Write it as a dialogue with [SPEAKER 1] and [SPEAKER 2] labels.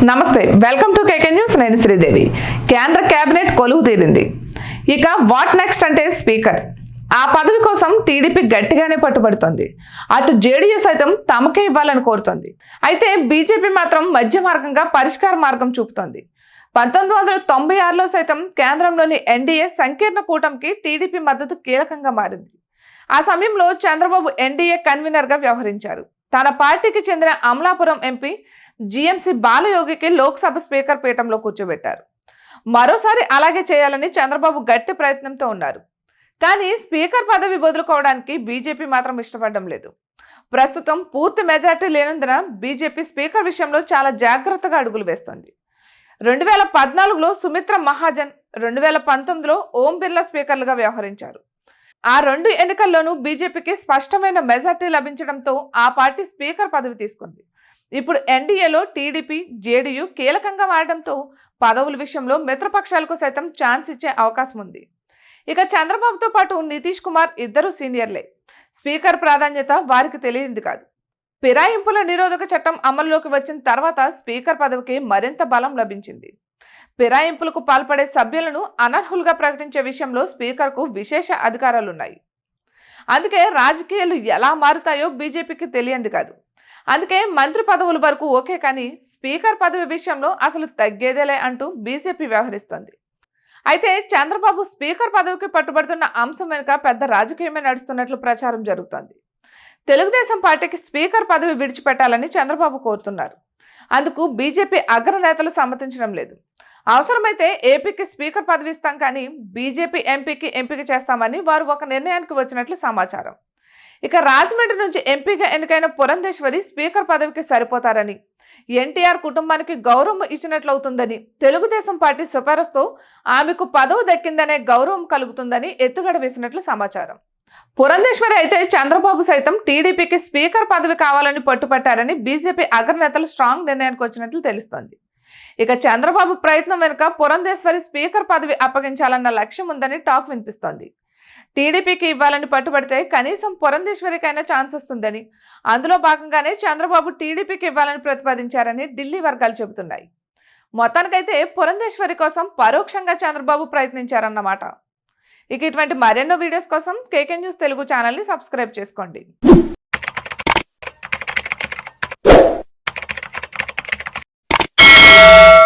[SPEAKER 1] నమస్తే welcome to KK news నేను శ్రీదేవి కేంద్ర కేబినెట్ కొలువు తీరింది ఇక వాట్ నెక్స్ట్ అంటే స్పీకర్ ఆ పదవి కోసం టీడీపీ గట్టిగానే పట్టుబడుతోంది అటు జేడీయూ సైతం తమకే ఇవ్వాలని కోరుతోంది అయితే బీజేపీ మాత్రం మధ్య మార్గంగా పరిష్కార మార్గం చూపుతోంది 1996లో సైతం కేంద్రంలోని ఎన్డీఏ సంకీర్ణ కూటమికి టీడీపీ మద్దతు కీలకంగా మారింది ఆ సమయంలో చంద్రబాబు ఎన్డీఏ కన్వీనర్గా వ్యవహరించారు తన పార్టీకి చెందిన అమలాపురం ఎంపీ జీఎంసీ బాలయోగికి లోక్సభ స్పీకర్ పీఠంలో కూర్చోబెట్టారు మరోసారి అలాగే చేయాలని చంద్రబాబు గట్టి ప్రయత్నంతో ఉన్నారు కానీ స్పీకర్ పదవి వదులుకోవడానికి బీజేపీ మాత్రం ఇష్టపడడం లేదు ప్రస్తుతం పూర్తి మెజార్టీ లేనందున బీజేపీ స్పీకర్ విషయంలో చాలా జాగ్రత్తగా అడుగులు వేస్తోంది 2014లో సుమిత్ర మహాజన్ 2019లో ఓం బిర్లా స్పీకర్లుగా వ్యవహరించారు ఆ రెండు ఎన్నికల్లోనూ బీజేపీకి స్పష్టమైన మెజార్టీ లభించడంతో ఆ పార్టీ స్పీకర్ పదవి తీసుకుంది ఇప్పుడు ఎన్డీఏలో టీడీపీ జేడీయూ కీలకంగా మారడంతో పదవుల విషయంలో మిత్రపక్షాలకు సైతం ఛాన్స్ ఇచ్చే అవకాశం ఉంది ఇక చంద్రబాబుతో పాటు నితీష్ కుమార్ ఇద్దరు సీనియర్లే స్పీకర్ ప్రాధాన్యత వారికి తెలియంది కాదు ఫిరాయింపుల నిరోధక చట్టం అమల్లోకి వచ్చిన తర్వాత స్పీకర్ పదవికి మరింత బలం లభించింది ఫిరాయింపులకు పాల్పడే సభ్యులను అనర్హులుగా ప్రకటించే విషయంలో స్పీకర్కు విశేష అధికారాలున్నాయి అందుకే రాజకీయాలు ఎలా మారుతాయో బీజేపీకి తెలియంది కాదు అందుకే మంత్రి పదవుల వరకు ఓకే కానీ స్పీకర్ పదవి విషయంలో అసలు తగ్గేదేలే అంటూ బీజేపీ వ్యవహరిస్తోంది అయితే చంద్రబాబు స్పీకర్ పదవికి పట్టుబడుతున్న అంశం వెనుక పెద్ద రాజకీయమే నడుస్తున్నట్లు ప్రచారం జరుగుతోంది తెలుగుదేశం పార్టీకి స్పీకర్ పదవి విడిచిపెట్టాలని చంద్రబాబు కోరుతున్నారు అందుకు బీజేపీ అగ్రనేతలు సమ్మతించడం లేదు అవసరమైతే ఏపీకి స్పీకర్ పదవి ఇస్తాం కానీ బీజేపీ ఎంపీకి ఎంపిక చేస్తామని వారు ఒక నిర్ణయానికి వచ్చినట్లు సమాచారం ఇక రాజమండ్రి నుంచి ఎంపీగా ఎన్నికైన పురంధేశ్వరి స్పీకర్ పదవికి సరిపోతారని ఎన్టీఆర్ కుటుంబానికి గౌరవం ఇచ్చినట్లవుతుందని తెలుగుదేశం పార్టీ సిఫారసుతో ఆమెకు పదవి దక్కిందనే గౌరవం కలుగుతుందని ఎత్తుగడ వేసినట్లు సమాచారం పురంధేశ్వరి అయితే చంద్రబాబు సైతం టీడీపీకి స్పీకర్ పదవి కావాలని పట్టుపట్టారని బీజేపీ అగ్రనేతలు స్ట్రాంగ్ నిర్ణయానికి వచ్చినట్లు తెలుస్తోంది ఇక చంద్రబాబు ప్రయత్నం వెనుక పురంధేశ్వరి స్పీకర్ పదవి అప్పగించాలన్న లక్ష్యం ఉందని టాక్ వినిపిస్తోంది టీడీపీకి ఇవ్వాలని పట్టుబడితే కనీసం పురంధేశ్వరికైనా ఛాన్స్ వస్తుందని అందులో భాగంగానే చంద్రబాబు టీడీపీకి ఇవ్వాలని ప్రతిపాదించారని ఢిల్లీ వర్గాలు చెబుతున్నాయి మొత్తానికైతే పురంధేశ్వరి కోసం పరోక్షంగా చంద్రబాబు ప్రయత్నించారన్నమాట ఇక ఇటువంటి మరెన్నో వీడియోస్ కోసం కేకే న్యూస్ తెలుగు ఛానల్ని సబ్స్క్రైబ్ చేసుకోండి